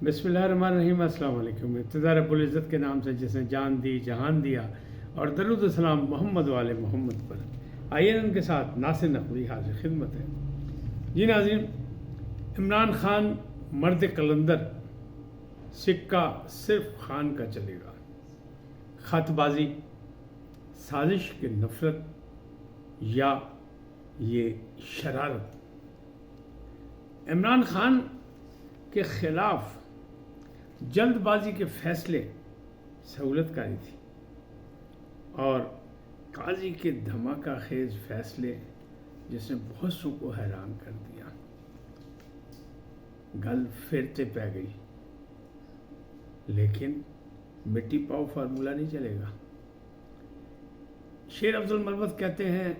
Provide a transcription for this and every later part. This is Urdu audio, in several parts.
بسم اللہ الرحمن الرحیم۔ السلام علیکم۔ ابتدا رب العزت کے نام سے جس نے جان دی جہان دیا، اور درود السلام محمد والے محمد پر۔ آئیے ان کے ساتھ ناصر نقوی حاضر خدمت ہے۔ جی ناظرین، عمران خان مرد قلندر، سکہ صرف خان کا چلے گا۔ خط بازی، سازش کی نفرت یا یہ شرارت؟ عمران خان کے خلاف جلد بازی کے فیصلے سہولت کاری تھی، اور قاضی کے دھماکہ خیز فیصلے جس نے بہت سو کو حیران کر دیا۔ گل پھرتے پہ گئی، لیکن مٹی پاؤ فارمولہ نہیں چلے گا۔ شیر افضل مربت کہتے ہیں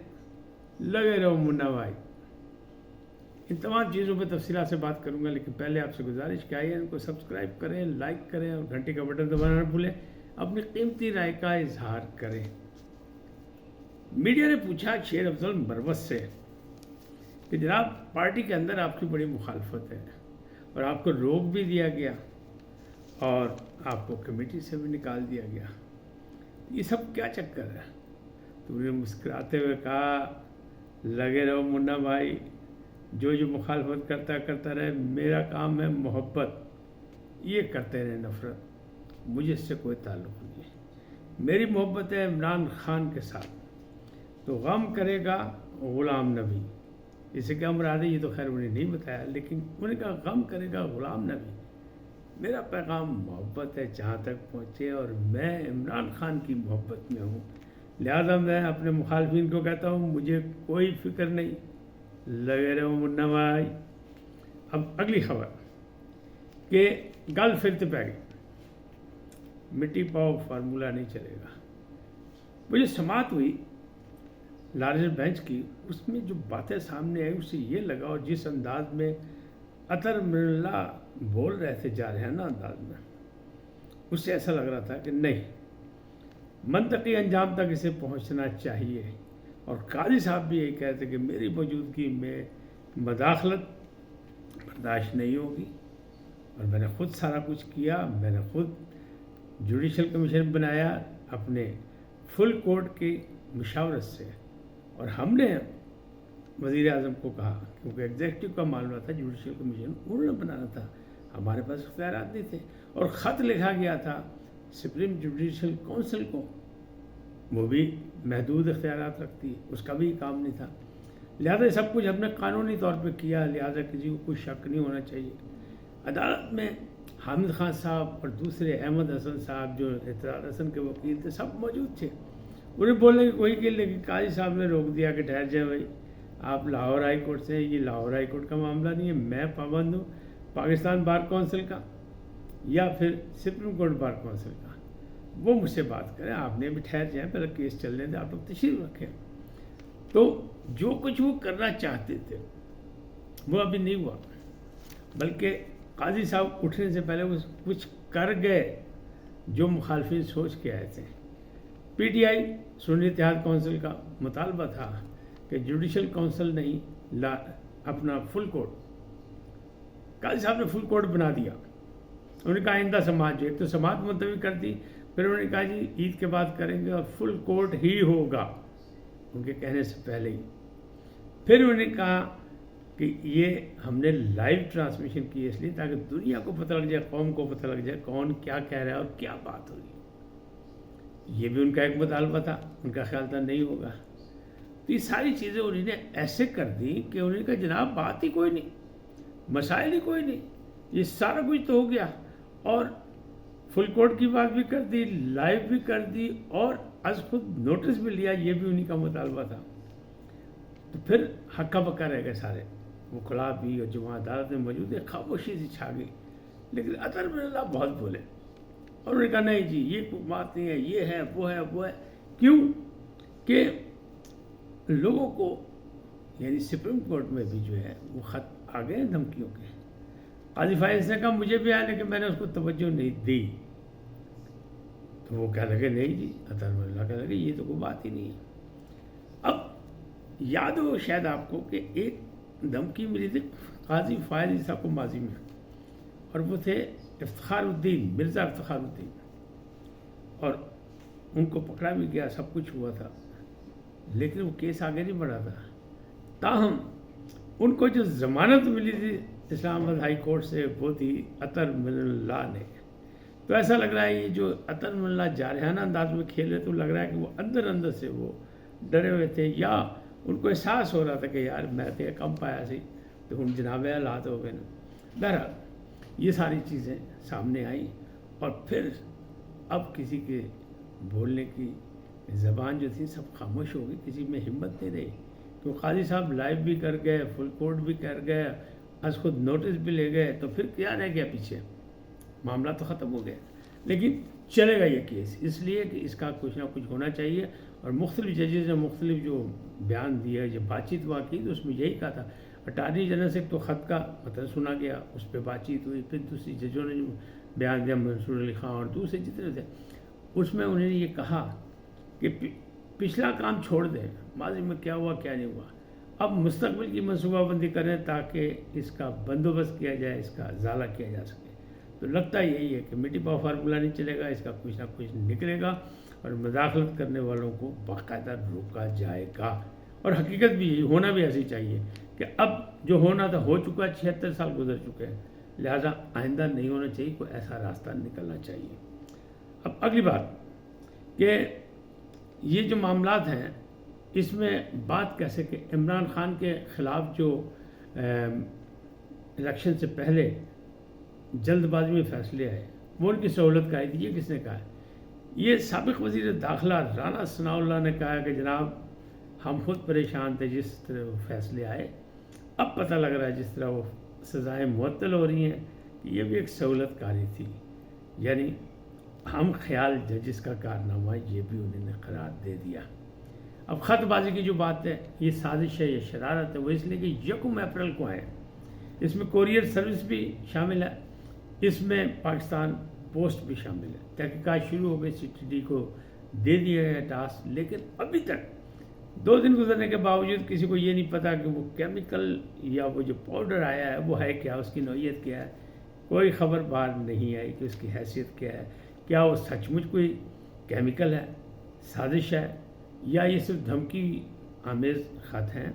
لگے رہو منا بھائی۔ ان تمام چیزوں پہ تفصیلات سے بات کروں گا، لیکن پہلے آپ سے گزارش کہ آئیے ان کو سبسکرائب کریں، لائک کریں اور گھنٹی کا بٹن دبانا نہ بھولیں۔ اپنی قیمتی رائے کا اظہار کریں۔ میڈیا نے پوچھا شیر افضل مربت سے کہ جناب، پارٹی کے اندر آپ کی بڑی مخالفت ہے اور آپ کو روک بھی دیا گیا اور آپ کو کمیٹی سے بھی نکال دیا گیا، یہ سب کیا چکر ہے؟ تو انہوں نے مسکراتے ہوئے کہا لگے رہو منا بھائی، جو مخالفت کرتا رہے، میرا کام ہے محبت، یہ کرتے رہے نفرت، مجھے اس سے کوئی تعلق نہیں ہے۔ میری محبت ہے عمران خان کے ساتھ، تو غم کرے گا غلام نبی۔ جسے کہ مراد ہے، یہ تو خیر انہیں نہیں بتایا، لیکن انہوں نے کہا غم کرے گا غلام نبی۔ میرا پیغام محبت ہے، جہاں تک پہنچے، اور میں عمران خان کی محبت میں ہوں، لہذا میں اپنے مخالفین کو کہتا ہوں مجھے کوئی فکر نہیں، لگے رہو منا بھائی۔ اب اگلی خبر کہ گل پھرتے پہ گئی، مٹی پاؤ فارمولہ نہیں چلے گا۔ مجھے سماعت ہوئی لارجر بینچ کی، اس میں جو باتیں سامنے آئی اس سے یہ لگا، اور جس انداز میں عطر من اللہ بول رہے تھے جا رہے ہیں نا انداز میں، اس سے ایسا لگ رہا تھا کہ نہیں، منطقی انجام تک اسے پہنچنا چاہیے۔ اور قاضی صاحب بھی یہی کہتے کہ میری موجودگی میں مداخلت برداشت نہیں ہوگی، اور میں نے خود سارا کچھ کیا، میں نے خود جوڈیشل کمیشن بنایا اپنے فل کورٹ کی مشاورت سے، اور ہم نے وزیر اعظم کو کہا، کیونکہ ایگزیکٹو کا معاملہ تھا، جوڈیشل کمیشن انہوں نے بنانا تھا، ہمارے پاس اختیارات نہیں تھے، اور خط لکھا گیا تھا سپریم جوڈیشل کونسل کو، وہ بھی محدود اختیارات رکھتی ہے، اس کا بھی کام نہیں تھا۔ لہذا سب کچھ ہم نے قانونی طور پہ کیا، لہذا کسی کو کوئی شک نہیں ہونا چاہیے۔ عدالت میں حامد خان صاحب اور دوسرے احمد حسن صاحب جو اعتراض حسن کے وکیل تھے، سب موجود تھے۔ انہیں بولنے کی کوئی کہ، لیکن قاضی صاحب نے روک دیا کہ ٹھہر جائیں بھائی، آپ لاہور ہائی کورٹ سے ہیں، یہ لاہور ہائی کورٹ کا معاملہ نہیں ہے، میں پابند ہوں پاکستان بار کونسل کا یا پھر سپریم کورٹ بار کونسل کا، وہ مجھ سے بات کریں، آپ نے بھی ٹھہر جائیں، پہلے کیس چلنے دیں، آپ لوگ تشریف رکھیں۔ تو جو کچھ وہ کرنا چاہتے تھے وہ ابھی نہیں ہوا، بلکہ قاضی صاحب اٹھنے سے پہلے وہ کچھ کر گئے جو مخالفین سوچ کے آئے تھے۔ پی ٹی آئی سنی اتحاد کونسل کا مطالبہ تھا کہ جوڈیشل کونسل نہیں اپنا فل کورٹ، قاضی صاحب نے فل کورٹ بنا دیا۔ انہوں نے کہا آئندہ سماعت جو ایک تو سماعت ملتوی کر دی، پھر انہوں نے کہا جی عید کے بعد کریں گے اور فل کورٹ ہی ہوگا، ان کے کہنے سے پہلے ہی۔ پھر انہوں نے کہا کہ یہ ہم نے لائیو ٹرانسمیشن کی اس لیے تاکہ دنیا کو پتہ لگ جائے، قوم کو پتہ لگ جائے کون کیا کہہ رہا ہے اور کیا بات ہو رہی ہے۔ یہ بھی ان کا ایک مطالبہ تھا، ان کا خیال تھا نہیں ہوگا۔ تو یہ ساری چیزیں انہوں نے ایسے کر دی کہ انہوں نے کہا جناب بات ہی کوئی نہیں، مسائل ہی کوئی نہیں، یہ سارا کچھ تو ہو گیا، اور فل کورٹ کی بات بھی کر دی، لائیو بھی کر دی، اور از خود نوٹس بھی لیا، یہ بھی انہی کا مطالبہ تھا۔ تو پھر ہکا بکا رہ گئے سارے، وہ کھلا بھی اور جو وہاں عدالت میں موجود ہے، خاموشی سے چھا گئی، لیکن عطر من اللہ بہت بولے، اور انہوں نے کہا نہیں جی یہ کوئی بات نہیں ہے، یہ ہے وہ ہے وہ ہے۔ کیوں کہ لوگوں کو، یعنی سپریم کورٹ میں بھی جو ہے وہ خط آ گئے ہیں دھمکیوں کے۔ قاضی فائز نے کہا مجھے بھی آیا، لیکن میں نے اس کو توجہ نہیں دی، تو وہ کہنے لگے نہیں جی، عطر من اللہ کہنے لگے یہ تو کوئی بات ہی نہیں ہے۔ اب یاد ہو شاید آپ کو کہ ایک دھمکی ملی تھی قاضی فائز صاحب کو ماضی میں، اور وہ تھے افتخار الدین، مرزا افتخار الدین، اور ان کو پکڑا بھی گیا، سب کچھ ہوا تھا، لیکن وہ کیس آگے نہیں بڑھا تھا۔ تاہم ان کو جو ضمانت ملی تھی اسلام آباد ہائی کورٹ سے وہ تھی عطر من اللہ نے۔ تو ایسا لگ رہا ہے یہ جو عطر من اللہ جارحانہ انداز میں کھیلے، تو لگ رہا ہے کہ وہ اندر سے وہ ڈرے ہوئے تھے، یا ان کو احساس ہو رہا تھا کہ یار میں تو کم پایا سی تو ہن جناب حالات ہو گئے نا۔ بہرحال یہ ساری چیزیں سامنے آئیں، اور پھر اب کسی کے بولنے کی زبان جو تھی سب خاموش ہو گئی، کسی میں ہمت نہیں رہی، کہ قاضی صاحب لائیو بھی کر گئے، فل کورٹ بھی کر گئے، از خود نوٹس بھی لے گئے، تو پھر کیا رہ گیا پیچھے؟ معاملہ تو ختم ہو گیا، لیکن چلے گا یہ کیس، اس لیے کہ اس کا کچھ نہ کچھ ہونا چاہیے۔ اور مختلف ججز نے مختلف جو بیان دیا، جو بات چیت ہوا کی، تو اس میں یہی کہا تھا۔ اٹارنی جنرل سے تو خط کا متن سنا گیا، اس پہ بات چیت ہوئی، پھر دوسری ججوں نے جو بیان دیا، منصور علی خان اور دوسرے جتنے تھے، اس میں انہوں نے یہ کہا کہ پچھلا کام چھوڑ دیں، ماضی میں کیا ہوا کیا نہیں ہوا، اب مستقبل کی منصوبہ بندی کریں تاکہ اس کا بندوبست کیا جائے، اس کا ازالہ کیا جا سکے۔ تو لگتا یہی ہے کہ مٹی پاؤ فارمولہ نہیں چلے گا، اس کا کچھ نہ کچھ نکلے گا، اور مداخلت کرنے والوں کو باقاعدہ روکا جائے گا۔ اور حقیقت بھی یہی ہونا بھی ایسی چاہیے کہ اب جو ہونا تھا ہو چکا، 76 سال گزر چکے ہیں، لہذا آئندہ نہیں ہونا چاہیے، کوئی ایسا راستہ نکلنا چاہیے۔ اب اگلی بات کہ یہ جو معاملات ہیں، اس میں بات کیسے کہ عمران خان کے خلاف جو الیکشن سے پہلے جلد بازی میں فیصلے آئے، وہ ان کی سہولت کا ہے۔ یہ کس نے کہا ہے؟ یہ سابق وزیر داخلہ رانا ثناء اللہ نے کہا کہ جناب ہم خود پریشان تھے جس طرح وہ فیصلے آئے، اب پتہ لگ رہا ہے جس طرح وہ سزائیں معطل ہو رہی ہیں کہ یہ بھی ایک سہولت کاری تھی، یعنی ہم خیال ججز کا کارنامہ یہ بھی انہوں نے قرار دے دیا۔ اب خط بازی کی جو بات ہے، یہ سازش ہے، یہ شرارت ہے، وہ اس لیے کہ 1 اپریل کو آئے، اس میں کوریئر سروس بھی شامل ہے، اس میں پاکستان پوسٹ بھی شامل ہے۔ تحقیقات شروع ہو گئی، CTD کو دے دیا گیا ٹاسک، لیکن ابھی تک 2 دن گزرنے کے باوجود کسی کو یہ نہیں پتا کہ وہ کیمیکل یا وہ جو پاؤڈر آیا ہے وہ ہے کیا، اس کی نوعیت کیا ہے، کوئی خبر باہر نہیں آئی کہ اس کی حیثیت کیا ہے، کیا وہ سچ مچ کوئی کیمیکل ہے، سازش ہے، یا یہ صرف دھمکی آمیز خط ہیں،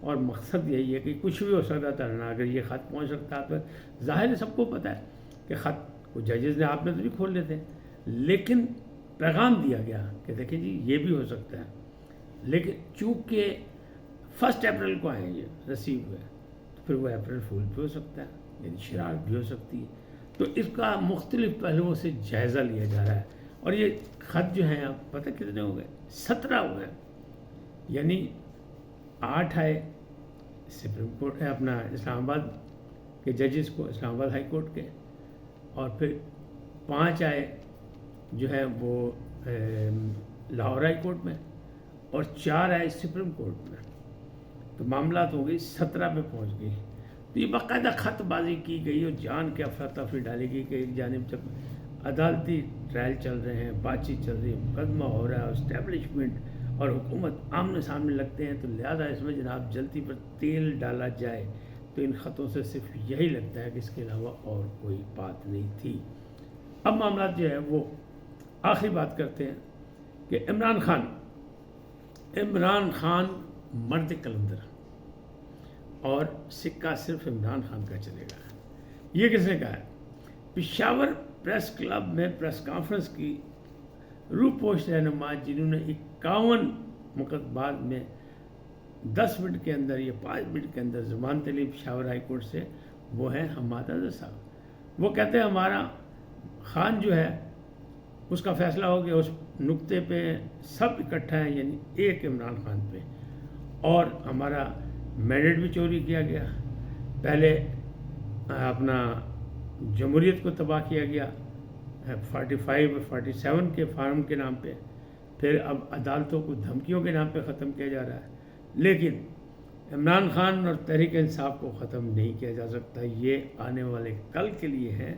اور مقصد یہی ہے کہ کچھ بھی ہو سکتا تھا نا، اگر یہ خط پہنچ سکتا ہے تو ظاہر ہے سب کو پتہ ہے کہ خط کو ججز نے آپ نے تو نہیں کھول لیتے، لیکن پیغام دیا گیا کہ دیکھیں جی یہ بھی ہو سکتا ہے، لیکن چونکہ 1 اپریل کو آئے یہ رسیو ہوئے، تو پھر وہ اپریل فول بھی ہو سکتا ہے، یعنی شرارت بھی ہو سکتی ہے۔ تو اس کا مختلف پہلوؤں سے جائزہ لیا جا رہا ہے، اور یہ خط جو ہیں آپ پتہ کتنے ہو گئے؟ 17 ہو گئے، یعنی 8 آئے سپریم کورٹ اپنا اسلام آباد کے ججز کو، اسلام آباد ہائی کورٹ کے، اور پھر 5 آئے جو ہے وہ لاہور ہائی کورٹ میں، اور 4 آئے سپریم کورٹ میں، تو معاملات ہو گئی 17 پہ پہنچ گئی۔ تو یہ باقاعدہ خط بازی کی گئی اور جان کے افراتفری ڈالی گئی کہ ایک جانب جب عدالتی ٹرائل چل رہے ہیں، بات چیت چل رہی ہے، مقدمہ ہو رہا ہے، اسٹیبلشمنٹ اور حکومت آمنے سامنے لگتے ہیں، تو لہذا اس میں جناب جلدی پر تیل ڈالا جائے، تو ان خطوں سے صرف یہی لگتا ہے کہ اس کے علاوہ اور کوئی بات نہیں تھی۔ اب معاملات جو ہے وہ آخری بات کرتے ہیں کہ عمران خان مرد کلندر، اور سکہ صرف عمران خان کا چلے گا۔ یہ کس نے کہا ہے؟ پشاور پریس کلب میں پریس کانفرنس کی روپوش رہنما جنہوں نے 51 مقدمات میں 10 منٹ کے اندر یا 5 منٹ کے اندر ضمانت لی پشاور ہائی کورٹ سے، وہ ہیں حماد اظہر صاحب۔ وہ کہتے ہیں ہمارا خان جو ہے اس کا فیصلہ ہو گیا، اس نقطے پہ سب اکٹھا ہیں، یعنی ایک عمران خان پہ، اور ہمارا مینڈیٹ بھی چوری کیا گیا، پہلے اپنا جمہوریت کو تباہ کیا گیا 45 اور 47 کے فارم کے نام پہ، پھر اب عدالتوں کو دھمکیوں کے نام پہ ختم کیا جا رہا ہے، لیکن عمران خان اور تحریک انصاف کو ختم نہیں کیا جا سکتا۔ یہ آنے والے کل کے لیے ہے،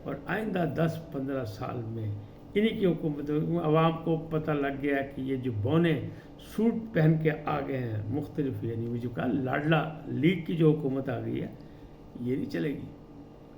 اور آئندہ 10-15 سال میں انہی کی حکومت، عوام کو پتہ لگ گیا کہ یہ جو بونے سوٹ پہن کے آ گئے ہیں مختلف، یعنی وہ جو کہا لاڈلا لیگ کی جو حکومت آ گئی ہے، یہ نہیں چلے گی۔